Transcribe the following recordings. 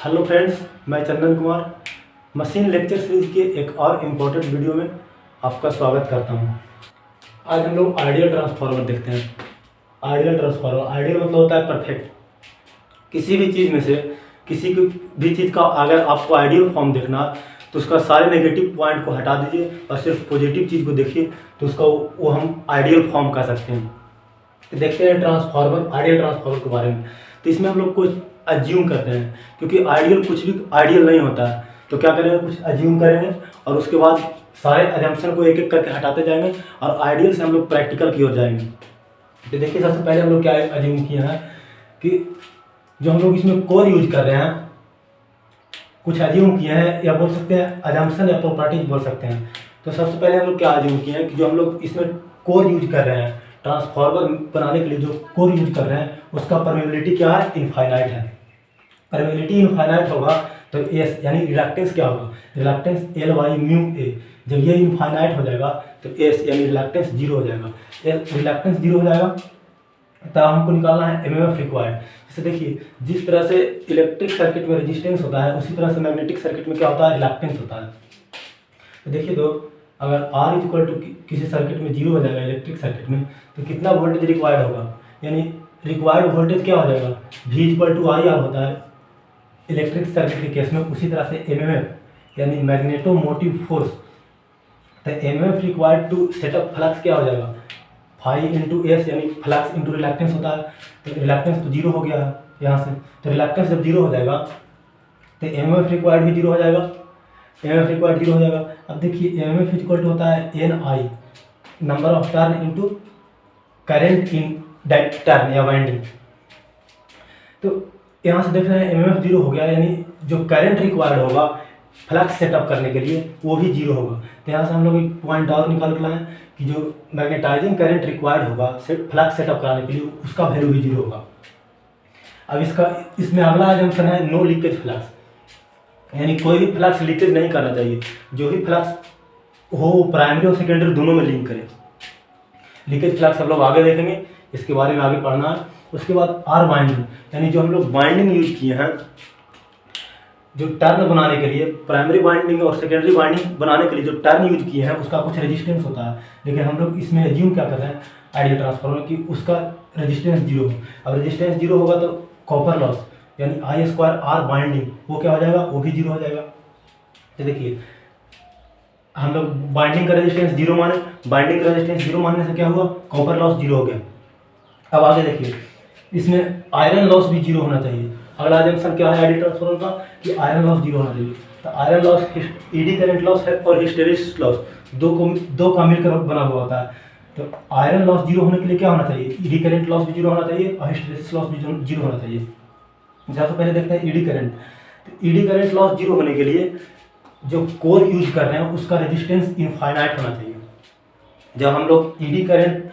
Hello friends, मैं Chandan Kumar machine lecture series के एक और इम्पोर्टेंट वीडियो में आपका स्वागत करता हूं। आज हम लोग आइडियल ट्रांसफार्मर देखते हैं। आइडियल ट्रांसफार्मर, आइडियल मतलब होता है परफेक्ट। किसी भी चीज़ में से किसी भी चीज़ का अगर आपको आइडियल फॉर्म देखना तो उसका सारे नेगेटिव पॉइंट को हटा दीजिए और सिर्फ पॉजिटिव चीज़ को देखिए तो उसका वो हम आइडियल फॉर्म कह सकते हैं। तो देखते हैं ट्रांसफार्मर, आइडियल ट्रांसफार्मर के बारे में। तो इसमें हम लोग कुछ अज्यूम करते हैं, क्योंकि आइडियल कुछ भी आइडियल नहीं होता है। तो क्या करेंगे, कुछ अज्यूम करेंगे और उसके बाद सारे अजम्पशन को एक एक करके हटाते जाएंगे और आइडियल से हम लोग प्रैक्टिकल की ओर जाएंगे। तो देखिए, सबसे पहले हम लोग क्या अज्यूम किए हैं कि जो हम लोग इसमें कोर यूज कर रहे हैं, कुछ अज्यूम किए हैं या बोल सकते हैं अजम्पशन या प्रॉपर्टीज बोल सकते हैं। तो सबसे पहले हम लोग क्या अज्यूम किए हैं कि जो हम लोग इसमें कोर यूज कर रहे हैं, ट्रांसफार्मर बनाने के लिए जो कोर यूज कर रहे हैं उसका परमेबिलिटी क्या है, इनफाइनाइट है। परमेबिलिटी इनफाइनाइट होगा तो एस यानी रिलक्टेंस क्या होगा, reluctance L by mu A. जब ये इनफाइनाइट हो जाएगा तो एस यानी रिलक्टेंस जीरो हो जाएगा। रिलक्टेंस जीरो हो जाएगा तब हमको निकालना है एमएमएफ रिक्वायर्ड। जैसे देखिए, जिस तरह से इलेक्ट्रिक सर्किट में रेजिस्टेंस होता है उसी तरह से मैग्नेटिक सर्किट में क्या होता है, रिलक्टेंस होता है। तो देखिए अगर R इक्वल टू किसी सर्किट में जीरो हो जाएगा, इलेक्ट्रिक सर्किट में, तो कितना वोल्टेज रिक्वायर्ड होगा, यानी रिक्वायर्ड वोल्टेज क्या हो जाएगा, V equal to I R होता है इलेक्ट्रिक सर्किट के केस में। उसी तरह से एमएमएफ यानी मैग्नेटोमोटिव फोर्स, तो MMF required to set up flux क्या हो जाएगा, फाई इंटू एस यानी फ्लक्स इंटू रिलक्टेंस होता है। तो रिलक्टेंस तो जीरो हो गया है यहाँ से, तो रिलक्टेंस जब जीरो हो जाएगा तो एमएमएफ रिक्वायर्ड भी जीरो हो जाएगा, एमएमएफ रिक्वायर्ड जीरो हो जाएगा। अब देखिए एमएमएफ इक्वल टू होता है N I, number of turn into current in that turn या वाइंडिंग। तो यहाँ से देख रहे हैं एमएमएफ जीरो हो गया, यानी जो करंट रिक्वायर्ड होगा फ्लक्स सेटअप करने के लिए वो भी जीरो होगा। तो यहाँ से हम लोग एक पॉइंट और निकाल कर लाए कि जो मैग्नेटाइजिंग करंट रिक्वायर्ड होगा फ्लक्स सेटअप कराने के लिए उसका वैल्यू भी जीरो होगा। अब इसमें अगला अजम्पशन है नो लीकेज फ्लक्स, यानी कोई भी फ्लक्स लीकेज नहीं करना चाहिए। जो भी फ्लक्स हो वो प्राइमरी और सेकेंडरी दोनों में लिंक करें। लीकेज फ्लक्स हम लोग आगे देखेंगे, इसके बारे में आगे पढ़ना है। उसके बाद आर बाइंडिंग, यानी जो हम लोग बाइंडिंग यूज किए हैं जो टर्न बनाने के लिए, प्राइमरी बाइंडिंग और सेकेंडरी बाइंडिंग बनाने के लिए जो टर्न यूज किए हैं उसका कुछ रेजिस्टेंस होता है। लेकिन हम लोग इसमें एज्यूम क्या कर रहे हैं आइडियल ट्रांसफार्मर की उसका रेजिस्टेंस जीरो हो। अब रेजिस्टेंस जीरो होगा तो कॉपर लॉस यानी आई स्क्वायर आर बाइंडिंग वो क्या हो जाएगा, वो भी जीरो हो जाएगा। तो देखिए हम लोग बाइंडिंग का रेजिस्टेंस जीरो माने, बाइंडिंग का रेजिस्टेंस जीरो मानने से क्या हुआ, कॉपर लॉस जीरो हो गया। अब आगे देखिए, इसमें आयरन लॉस भी जीरो होना चाहिए। अगला जंक्शन क्या है आइडियल ट्रांसफार्मर का, कि आयरन लॉस जीरो होना चाहिए। तो iron loss eddy current loss है और हिस्टेरिसिस लॉस दो का मिलकर बना हुआ होता है। तो आयरन लॉस जीरो होने के लिए क्या होना चाहिए, ईडी करंट लॉस भी जीरो होना चाहिए और हिस्टेरिसिस लॉस भी जीरो होना चाहिए। सबसे पहले देखते हैं ईडी करंट। तो ईडी करंट लॉस जीरो होने के लिए जो कोर यूज कर रहे हैं उसका रेजिस्टेंस इनफाइनाइट होना चाहिए। जब हम लोग ईडी करंट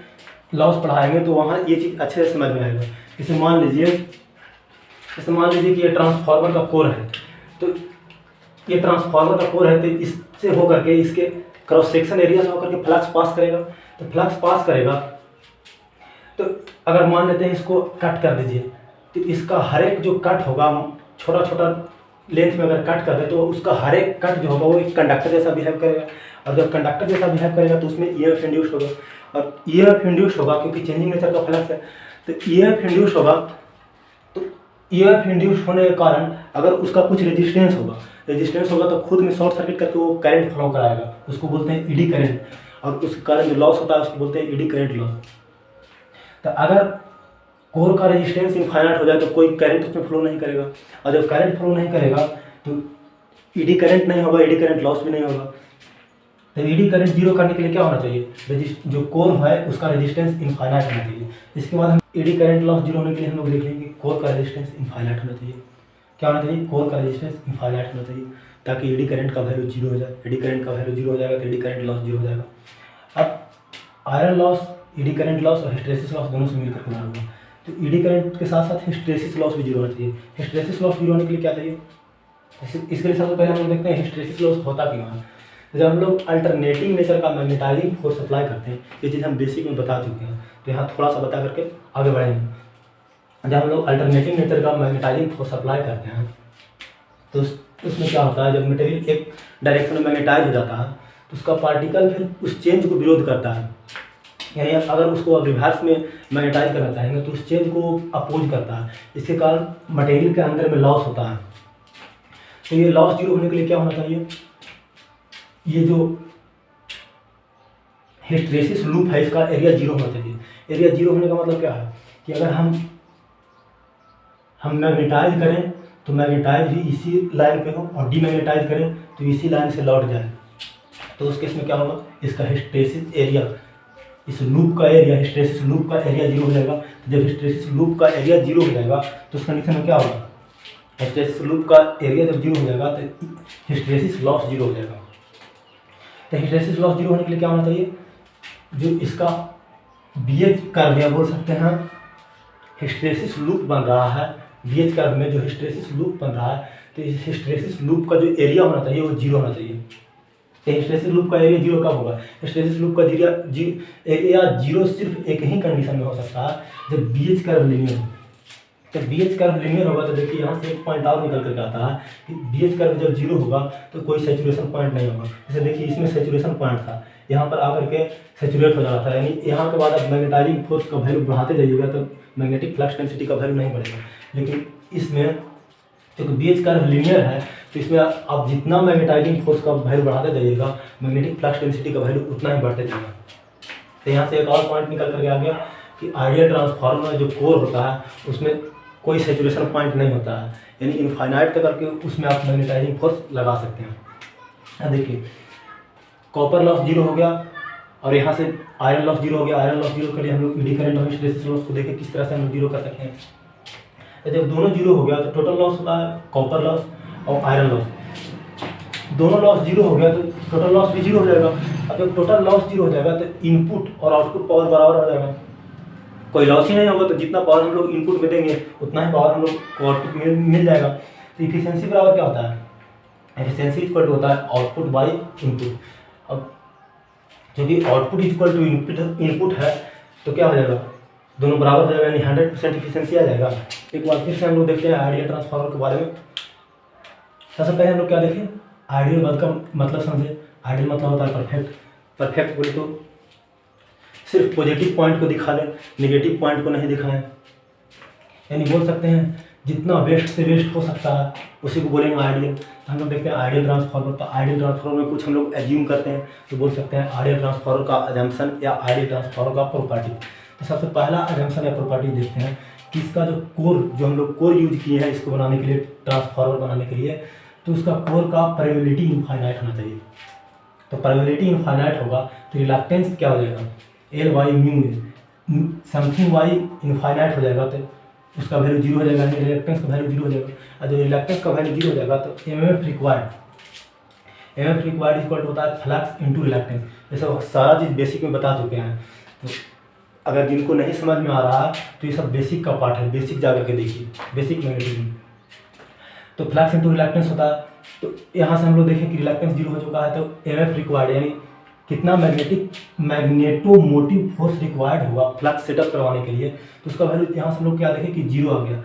लॉस पढ़ाएंगे तो वहाँ ये चीज़ अच्छे से समझ में आएगा। जैसे मान लीजिए कि ये ट्रांसफार्मर का कोर है, तो ये ट्रांसफार्मर का कोर है तो इससे होकर के इसके क्रॉस सेक्शन एरिया से होकर के फ्लक्स पास करेगा। तो फ्लक्स पास करेगा तो अगर मान लेते हैं इसको कट कर दीजिए, तो इसका हर एक जो कट होगा छोटा छोटा लेंथ में अगर कट कर दे तो उसका हर एक कट जो होगा वो एक कंडक्टर जैसा बिहेव करेगा। और जब कंडक्टर जैसा बिहेव करेगा तो उसमें ईएमएफ इंड्यूस होगा, और ईएमएफ इंड्यूस होगा क्योंकि चेंजिंग नेचर का फ्लक्स है। तो ईएमएफ इंड्यूस होगा, तो ईएमएफ इंड्यूस होने के कारण अगर उसका कुछ रेजिस्टेंस होगा तो खुद में शॉर्ट सर्किट करके वो करंट फ्लो कराएगा, उसको बोलते हैं ईडी करंट। और उस कारण जो लॉस होता है उसको बोलते हैं ईडी करंट लॉस। तो अगर कोर का रेजिस्टेंस इनफाइनाइट हो जाए तो कोई करंट उसमें फ्लो नहीं करेगा, और जब करंट फ्लो नहीं करेगा तो ईडी करंट नहीं होगा, ईडी करंट लॉस भी नहीं होगा। तो ईडी करंट जीरो करने के लिए क्या होना चाहिए, जो कोर है उसका रेजिस्टेंस इनफाइनाइट होना चाहिए। इसके बाद हम ईडी करंट लॉस जीरो होने के लिए हम लोग देख लेंगे कोर का रेजिस्टेंस इनफाइनाइट होना चाहिए। क्या होना चाहिए, कोर का रेजिस्टेंस इनफाइनाइट होना चाहिए, ताकि ईडी करंट का वैल्यू जीरो हो जाए। ईडी करंट का वैल्यू जीरो हो जाएगा तो ईडी करंट लॉस जीरो हो जाएगा। अब iron loss, eddy current loss और हिस्टेरिसिस लॉस दोनों से मिलकर बना हुआ। तो ईडी करंट के साथ साथ हिस्टेरिसिस लॉस भी जीरो होना चाहिए। हिस्टेरिसिस लॉस जीरो होने के लिए क्या चाहिए, इसके लिए सबसे पहले हम लोग देखते हैं हिस्टेरिसिस लॉस होता क्यों है। जब हम लोग अल्टरनेटिंग नेचर का मैग्नेटाइजिंग फोर्स अप्लाई करते हैं, ये चीज़ हम बेसिक में बता चुके हैं, तो यहाँ थोड़ा सा बता करके आगे बढ़ेंगे। जब हम लोग अल्टरनेटिंग नेचर का मैग्नेटाइजिंग फोर्स अप्लाई करते हैं तो उसमें क्या होता है, जब मटेरियल एक डायरेक्शन में मैग्नेटाइज हो जाता है तो उसका पार्टिकल फिर उस चेंज को विरोध करता है, यानी अगर उसको अब रिवर्स में मैग्नेटाइज करना चाहेंगे तो उस चेंज को अपोज करता है। इसके कारण मटेरियल के अंदर में लॉस होता है। तो ये लॉस जीरो होने के लिए क्या होना चाहिए, ये जो हिस्टैरिसीस लूप है इसका एरिया जीरो होना चाहिए। एरिया जीरो होने का मतलब क्या है कि अगर हम मैग्नेटाइज करें तो मैग्नेटाइज भी इसी लाइन पे हो और डीमैग्नेटाइज करें तो इसी लाइन से लौट जाए, तो उस केस में क्या होगा, इसका हिस्टैरिसीस एरिया, इस लूप का एरिया, हिस्टैरिसीस लूप का एरिया जीरो हो जाएगा। तो जब हिस्टैरिसीस लूप का एरिया जीरो हो जाएगा तो उस कंडीशन में क्या होगा, हिस्टैरिसीस लूप का एरिया जब जीरो हो जाएगा तो हिस्टैरिसीस लॉस जीरो हो जाएगा। तो हिस्टैरिसीस लॉस जीरो होने के लिए क्या होना चाहिए, जो इसका बीएच कर्व या बोल सकते हैं हिस्टैरिसीस लूप बन रहा है, बीएच कर्व में जो हिस्टैरिसीस लूप बन रहा है तो इस हिस्टैरिसीस लूप का जो एरिया होना चाहिए वो जीरो होना चाहिए। तो हिस्टैरिसीस लूप का एरिया जीरो कब होगा, हिस्टैरिसीस लूप का एरिया जीरो सिर्फ एक ही कंडीशन में हो सकता है, जब बीएच कर्व लीनियर हो। जब बीएच कर्व लीनियर होगा तो देखिए यहाँ से एक पॉइंट और निकल करके आता है कि बीएच कर्व जब जीरो होगा तो कोई सैचुरेशन पॉइंट नहीं होगा। जैसे देखिए इसमें सैचुरेशन पॉइंट था, यहाँ पर आकर के सैचुरेट हो जाना था, यानी यहाँ के बाद आप मैग्नेटाइजिंग फोर्स का वैल्यू बढ़ाते जाइएगा तो मैग्नेटिक फ्लक्स डेंसिटी का वैल्यू नहीं बढ़ेगा। लेकिन इसमें क्योंकि बीएच कर्व लीनियर है तो इसमें आप जितना मैग्नेटाइजिंग फोर्स का वैल्यू बढ़ाते जाइएगा मैग्नेटिक फ्लक्स डेंसिटी का वैल्यू उतना ही बढ़ते जाएगा। तो यहाँ से एक और पॉइंट निकल करके आ गया कि आइडियल ट्रांसफार्मर में जो कोर होता है उसमें कोई सैचुरेशन पॉइंट नहीं होता है, यानी इनफाइनाइट तक करके उसमें आप मैग्नेटाइजिंग फोर्स लगा सकते हैं। अब देखिए कॉपर लॉस जीरो हो गया और यहाँ से आयरन लॉस जीरो हो गया। आयरन लॉस जीरो के लिए हम लोग ईडी करंट और हिस्टैरिसीस लॉस को देखें किस तरह से हम जीरो कर सकते हैं। तो जब दोनों जीरो हो गया तो टोटल लॉस होता है कॉपर लॉस और आयरन लॉस, दोनों लॉस जीरो हो गया तो टोटल लॉस भी जीरो हो जाएगा। अब जब टोटल लॉस जीरो हो जाएगा तो इनपुट और आउटपुट पावर बराबर हो जाएगा, कोई लॉस ही नहीं होगा। तो जितना पावर हम लोग इनपुट में देंगे उतना ही पावर हम लोग को आउटपुट मिल जाएगा। तो इफिशियंसी बराबर क्या होता है, एफिशिएंसी इक्वल टू होता है आउटपुट बाई इनपुट। अब क्योंकि आउटपुट इक्वल टू इनपुट है तो क्या हो जाएगा, दोनों बराबर हो जाएगा, यानी 100% इफिशिएंसी आ जाएगा। एक बार फिर से हम लोग देखते हैं आइडियल ट्रांसफार्मर के बारे में। सबसे पहले हम लोग क्या देखें, आइडियल वर्ड का मतलब समझे। आइडियल मतलब होता है परफेक्ट। परफेक्ट बोले तो सिर्फ पॉजिटिव पॉइंट को दिखा लें, नेगेटिव पॉइंट को नहीं दिखाएं, यानी बोल सकते हैं जितना वेस्ट से वेस्ट हो सकता है उसी को बोलेंगे आइडियल। हम लोग देखते हैं आइडियल ट्रांसफार्मर। तो आइडियल ट्रांसफार्मर में कुछ हम लोग एज्यूम करते हैं तो बोल सकते हैं आइडियल ट्रांसफार्मर का अजम्पशन या आइडियल ट्रांसफार्मर का प्रॉपर्टी। तो सबसे पहला अजम्पशन या प्रॉपर्टी देखते हैं कि इसका जो कोर, जो हम लोग कोर यूज किए हैं इसको बनाने के लिए, ट्रांसफार्मर बनाने के लिए, तो उसका कोर का परमेबिलिटी इनफाइनाइट होना चाहिए। तो परमेबिलिटी इनफाइनाइट होगा तो रिलक्टेंस क्या हो जाएगा, L Y mu something Y infinite हो जाएगा तो उसका वैल्यू जीरो हो जाएगा, रिलक्टेंस का वैल्यू जीरो हो जाएगा। और जब रिलक्टेंस का वैल्यू जीरो हो जाएगा तो एमएफ रिक्वायर्ड इक्वल टू होता है फ्लक्स इनटू रिलक्टेंस। जैसे सारा चीज़ बेसिक में बता चुके हैं, तो अगर जिनको नहीं समझ में आ रहा है तो ये सब बेसिक का पार्ट है, बेसिक जा करके देखिए, बेसिक मैग्नेटिज्म। तो फ्लक्स इनटू रिलक्टेंस होता है। तो यहाँ से हम लोग देखें कि रिलक्टेंस जीरो हो चुका है तो एमएफ रिक्वायर्ड यानी कितना मैग्नेटोमोटिव फोर्स रिक्वायर्ड होगा फ्लक्स सेटअप करवाने के लिए, तो उसका वैल्यू यहाँ से हम लोग क्या देखें कि जीरो आ गया।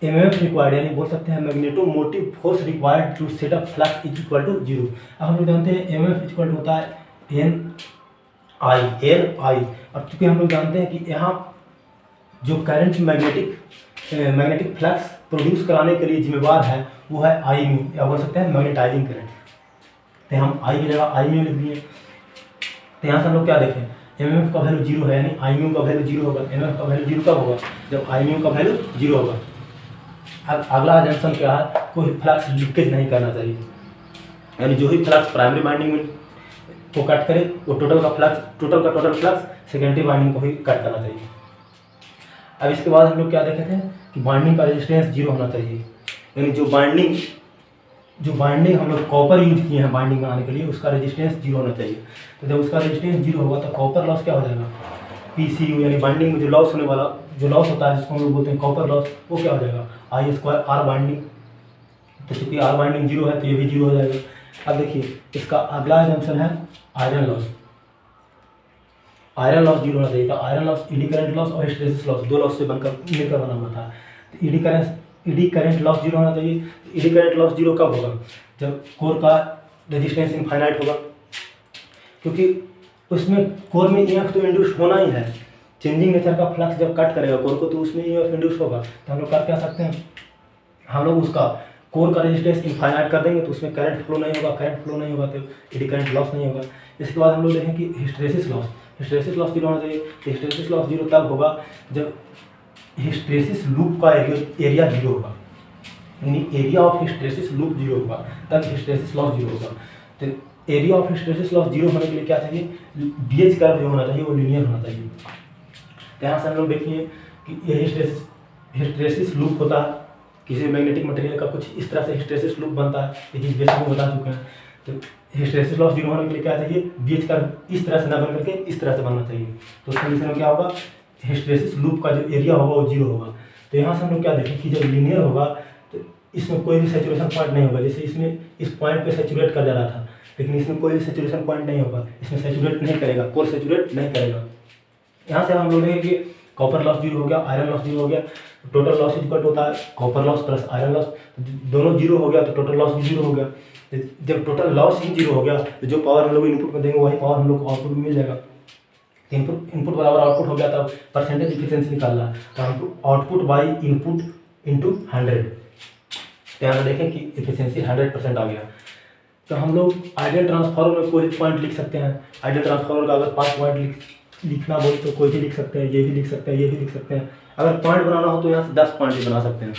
एमएफ रिक्वायर्ड यानी बोल सकते हैं magnetomotive force required to set up flux is equal to zero. अब हम लोग जानते हैं एमएफ इक्वल टू होता है एन आई। और चूँकि हम लोग जानते हैं कि यहाँ जो करंट मैग्नेटिक फ्लक्स प्रोड्यूस कराने के लिए जिम्मेवार है वो है आई म्यू, या बोल सकते हैं मैग्नेटाइजिंग करंट। तो हम आई की जगह आई म्यू लिख दिए। तो यहाँ से हम लोग क्या देखें, एमएफ का वैल्यू जीरो है यानी आई म्यू का वैल्यू जीरो होगा। एमएफ का वैल्यू जीरो कब होगा, जब आई म्यू का वैल्यू जीरो होगा। अब अगला जंक्शन क्या है, कोई फ्लक्स लीकेज नहीं करना चाहिए, यानी जो ही फ्लक्स प्राइमरी वाइंडिंग में को कट करे वो टोटल का फ्लक्स सेकेंडरी वाइंडिंग को ही कट करना चाहिए। अब इसके बाद हम लोग क्या देखे थे कि बाइंडिंग का रेजिस्टेंस जीरो होना चाहिए, यानी जो बाइंडिंग हम लोग कॉपर यूज किए हैं बाइंडिंग बनाने के लिए उसका रेजिस्टेंस जीरो होना चाहिए। तो जब उसका रेजिस्टेंस जीरो होगा तो कॉपर लॉस क्या हो जाएगा, पीसीयू, यानी बाइंडिंग में जो लॉस होने वाला जो लॉस होता है जिसको हम लोग बोलते हैं कॉपर लॉस, वो क्या हो जाएगा आई स्क्वायर आर बाइंडिंग। तो चूंकि आर बाइंडिंग जीरो है तो ये भी जीरो हो जाएगा। अब देखिए इसका अगला जंक्शन है iron loss. Iron loss zero होना चाहिए। तो iron loss eddy current loss और हिस्टैरिसीस लॉस, दो लॉस से बनकर मिलकर बना हुआ था। तो ईडी करंट लॉस जीरो होना चाहिए। ईडी करंट लॉस जीरो कब होगा? जब कोर का रेजिस्टेंस इनफाइनाइट होगा, क्योंकि उसमें कोर में ईएमएफ तो इंड्यूस होना ही है। चेंजिंग नेचर का फ्लक्स जब कट करेगा कोर को तो उसमें ईएमएफ इंड्यूस होगा। तो हम लोग कर क्या सकते हैं, हम लोग उसका कोर का रेजिस्टेंस इनफाइनाइट कर देंगे तो उसमें करंट फ्लो नहीं होगा। करंट फ्लो नहीं होगा तो एडी करंट लॉस नहीं होगा। इसके बाद हम लोग देखें कि hysteresis loss, hysteresis loss zero होना चाहिए। हिस्टैरिसीस लॉस जीरो तब होगा जब हिस्टैरिसीस लूप का एरिया जीरो होगा, यानी area of hysteresis loop zero होगा, तब हिस्टैरिसीस लॉस जीरो होगा। तो area of hysteresis loss zero होने के लिए क्या चाहिए, बीएच कर्व जो होना चाहिए वो लीनियर होना चाहिए। तो यहाँ से हम लोग देखिए कि ये हिस्टैरिसीस लूप होता है, किसी मैग्नेटिक मटेरियल का कुछ इस तरह से हिस्टैरिसीस लूप बनता है, ये चीज़ बेसिक में बता चुके हैं। तो हिस्टैरिसीस लॉस जीरो होने के लिए क्या चाहिए, बीएच कर्व इस तरह से ना बन करके इस तरह से बनना चाहिए। तो उस कंडीशन में क्या होगा, हिस्टैरिसीस लूप का जो एरिया होगा वो जीरो होगा। तो यहाँ से हम लोग क्या देखें कि जब लीनियर होगा तो इसमें कोई भी सैचुरेशन पॉइंट नहीं होगा। जैसे इसमें इस पॉइंट पे सैचुरेट कर जा रहा था, लेकिन इसमें कोई भी सैचुरेशन पॉइंट नहीं होगा, इसमें सैचुरेट नहीं करेगा, कोर सैचुरेट नहीं करेगा। यहाँ से हम लोग देखें कि कॉपर लॉस जीरो हो गया, आयरन लॉस जीरो हो गया। टोटल लॉस इक्वल होता है copper loss plus iron loss, दोनों जीरो हो गया तो टोटल लॉस भी जीरो हो गया। जब टोटल लॉस ही जीरो हो गया तो जो पावर हम लोग इनपुट में देंगे वही पावर हम लोग को आउटपुट में मिल जाएगा। इनपुट बराबर आउटपुट हो गया, तब परसेंटेज इफिशियंसी निकालना है तो आउटपुट बाई इनपुट इंटू 100। यहाँ देखें कि इफिशियंसी 100% आ गया। तो हम लोग आइडियल ट्रांसफार्मर में कोई पॉइंट लिख सकते हैं। आइडियल ट्रांसफार्मर का अगर 5 पॉइंट लिखना बोले तो कोई भी लिख सकते हैं, ये भी लिख सकते हैं, ये भी लिख सकते हैं। अगर पॉइंट बनाना हो तो यहाँ से 10 पॉइंट भी बना सकते हैं।